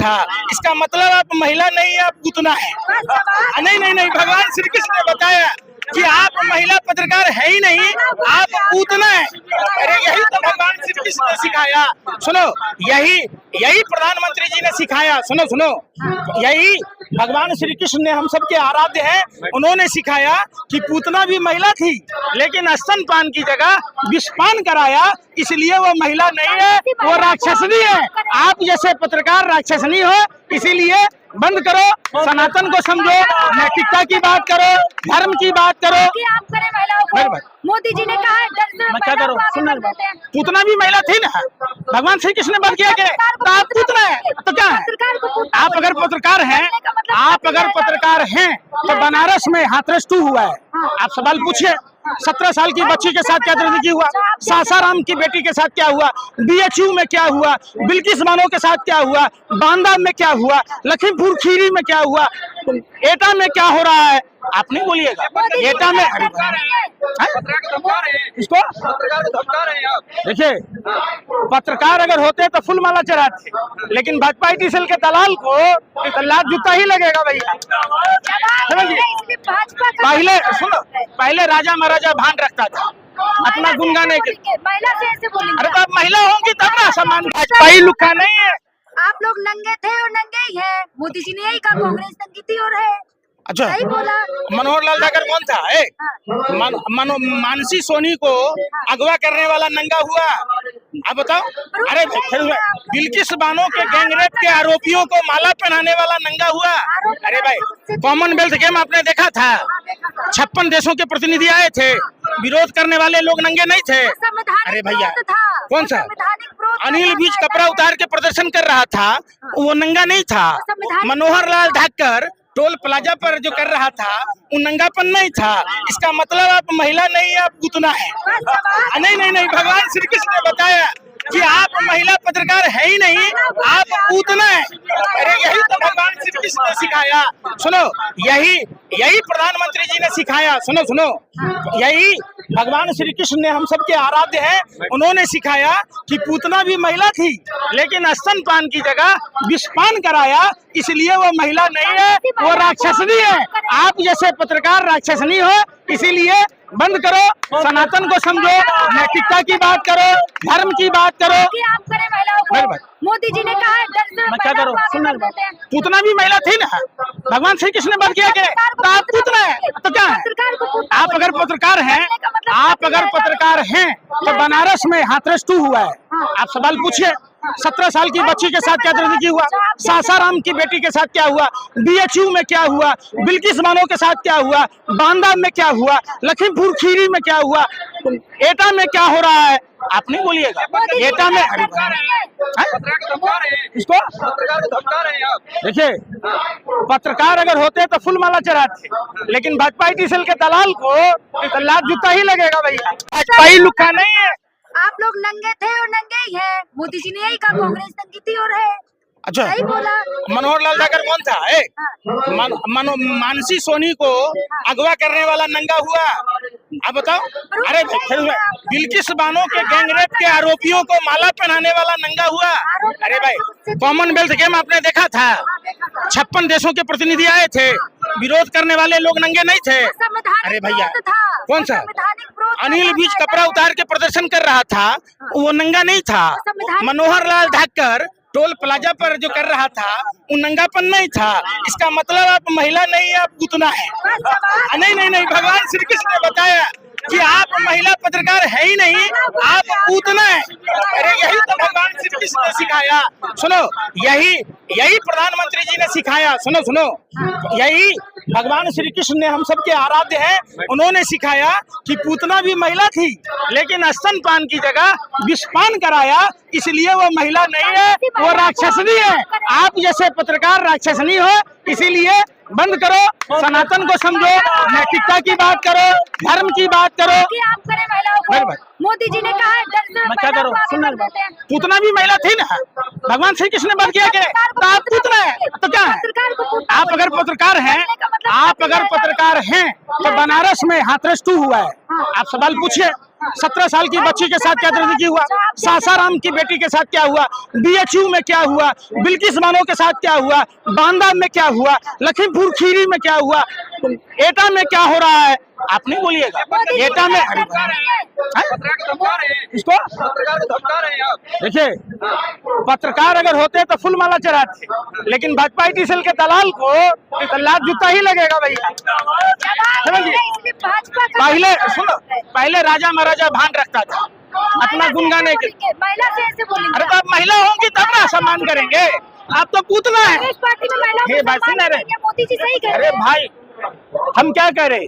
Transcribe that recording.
था, इसका मतलब आप महिला नहीं है, आप पुतना है। नहीं नहीं नहीं, भगवान श्री कृष्ण ने बताया कि आप महिला पत्रकार है ही नहीं, आप पूतना है। अरे यही तो भगवान श्री कृष्ण ने सिखाया। सुनो, यही प्रधानमंत्री जी ने सिखाया। सुनो सुनो, यही भगवान श्री कृष्ण ने, हम सबके आराध्य हैं, उन्होंने सिखाया कि पूतना भी महिला थी, लेकिन स्तनपान की जगह विषपान कराया, इसलिए वो महिला नहीं है, वो राक्षसनी है। आप जैसे पत्रकार राक्षसनी हो, इसीलिए बंद करो, सनातन को समझो, नैतिकता की बात करो, धर्म की बात करो। आप करें महिलाओं को, मोदी जी ने कहा मैं क्या करूँ? पूतना भी महिला थी ना, भगवान श्री कृष्ण ने बात किया कि तो आप पूतना है तो क्या है? आप अगर पत्रकार हैं, तो बनारस में हाथरस 2 हुआ है, आप सवाल पूछिए। 17 साल की बच्ची के साथ क्या दुर्नीति हुआ, सासाराम की बेटी के साथ क्या हुआ, BHU में क्या हुआ, बिल्किस बानो के साथ क्या हुआ, बांदा में क्या हुआ, लखीमपुर खीरी में क्या हुआ, एटा में क्या हो रहा है, आप नहीं बोलिएगा। एटा में इसको देखिए, पत्रकार अगर होते तो फुल माला चढ़ाते, लेकिन भाजपा सेल के दलाल को लात जूता ही लगेगा भैया। पहले राजा महाराजा भान रखता था अपना गुनगाने के। महिला से ऐसे बोलेंगे? अरे तो आप महिला होंगी तब ना सम्मान। भाजपा ही लुका नहीं है। आप लोग नंगे थे और नंगे ही है। मोदी जी ने यही कहा, कांग्रेस नंगी थी और है। अच्छा, सही बोला। मनोहर लाल ठाकर कौन था? मानसी सोनी को अगवा करने वाला नंगा हुआ, आप बताओ। अरे बिल्किस बानो के गैंगरेप के आरोपियों को माला पहनाने वाला नंगा हुआ। अरे भाई, कॉमनवेल्थ गेम आपने देखा था, 56 देशों के प्रतिनिधि आए थे, विरोध करने वाले लोग नंगे नहीं थे। अरे भैया, कौन सा अनिल बीच कपड़ा उतार के प्रदर्शन कर रहा था, वो नंगा नहीं था। मनोहर लाल ठाकर टोल प्लाजा पर जो कर रहा था, वो नंगापन नहीं था। इसका मतलब आप महिला नहीं है, आप पुतना है। नहीं नहीं नहीं, भगवान श्री कृष्ण ने बताया कि आप महिला पत्रकार है ही नहीं, आप पूतना है। अरे यही तो भगवान श्री कृष्ण ने सिखाया। सुनो, यही प्रधानमंत्री जी ने सिखाया। सुनो सुनो, यही भगवान श्री कृष्ण ने, हम सबके आराध्य हैं, उन्होंने सिखाया कि पूतना भी महिला थी, लेकिन स्तनपान की जगह विषपान कराया, इसलिए वो महिला नहीं है, वो राक्षसनी है। आप जैसे पत्रकार राक्षसनी हो, इसीलिए बंद करो, सनातन को समझो, नैतिकता की बात करो, धर्म की बात करो। आप करें महिलाओं को, मोदी जी ने कहा मैं क्या करूँ? पूतना भी महिला थी ना, भगवान श्री कृष्ण ने बात किया कि तो आप पुतना है तो क्या है? आप अगर पत्रकार हैं, तो बनारस में हाथरस 2 हुआ है, आप सवाल पूछिए। 17 साल की बच्ची के साथ क्या दुर्नीति हुआ, सासाराम की बेटी के साथ क्या हुआ, BHU में क्या हुआ, बिल्किस बानो के साथ क्या हुआ, बांदा में क्या हुआ, लखीमपुर खीरी में क्या हुआ, एटा में क्या हो रहा है, आप नहीं बोलिएगा। एटा में इसको देखिए, पत्रकार अगर होते तो फुल माला चढ़ाते, लेकिन भाजपा सेल के दलाल को लात जूता ही लगेगा भैया। भाजपा ही लुका नहीं है। आप लोग नंगे थे और नंगे ही है। मोदी जी ने यही कहा, कांग्रेस नंगी थी और है। अच्छा, सही बोला। मनोहर लाल ठाकर कौन था? मानसी सोनी को अगवा करने वाला नंगा हुआ, आप बताओ। अरे बिल्किस बानो के गैंगरेप के आरोपियों को माला पहनाने वाला नंगा हुआ। अरे भाई, कॉमनवेल्थ गेम आपने देखा था, 56 देशों के प्रतिनिधि आए थे, विरोध करने वाले लोग नंगे नहीं थे। अरे भैया, कौन सा अनिल बीच कपड़ा उतार के प्रदर्शन कर रहा था, वो नंगा नहीं था। मनोहर लाल ठाकर टोल प्लाजा पर जो कर रहा था, वो नंगापन नहीं था। इसका मतलब आप महिला नहीं है, आप पुतना है। नहीं नहीं नहीं, भगवान श्री कृष्ण ने बताया कि आप महिला पत्रकार है ही नहीं, आप पूतना है। अरे यही तो भगवान श्री कृष्ण ने सिखाया। सुनो, यही प्रधानमंत्री जी ने सिखाया। सुनो सुनो, यही भगवान श्री कृष्ण ने, हम सबके आराध्य हैं, उन्होंने सिखाया कि पूतना भी महिला थी, लेकिन स्तनपान की जगह विषपान कराया, इसलिए वो महिला नहीं है, वो राक्षसनी है। आप जैसे पत्रकार राक्षसनी हो, इसीलिए बंद करो, सनातन को समझो, नैतिकता की बात करो, धर्म की बात करो। आप करें महिलाओं को, मोदी जी ने कहा मैं क्या करूँ? पूतना भी महिला थी ना, भगवान श्री कृष्ण ने बात किया कि तो आप पुतना है तो क्या है? आप अगर पत्रकार हैं, तो बनारस में हाथरस 2 हुआ है, आप सवाल पूछिए। 17 साल की बच्ची के साथ क्या दर्द हुआ, सासाराम की बेटी के साथ क्या हुआ, बीएचयू में क्या हुआ, बिल्किस बानो के साथ क्या हुआ, बांदा में क्या हुआ, लखीमपुर खीरी में क्या हुआ, एटा में क्या हो रहा है, आप नहीं बोलिएगा। एटा में इसको देखिए, पत्रकार अगर होते तो फुल माला चढ़ाते, लेकिन भाजपा सेल के दलाल को लात जूता ही लगेगा भैया। समझिए, पहले सुनो, पहले राजा महाराजा भान रखता था अपना गुनगाने के, महिला से ऐसे बोलेंगे। अरे तो आप महिला होंगी तब ना सम्मान करेंगे, आप तो पूतना है। कांग्रेस पार्टी में महिलाओं ये को बात सम्मान सुन रहे, करेंगे, मोदी जी सही कह रहे अरे हैं। भाई हम क्या कह रहे,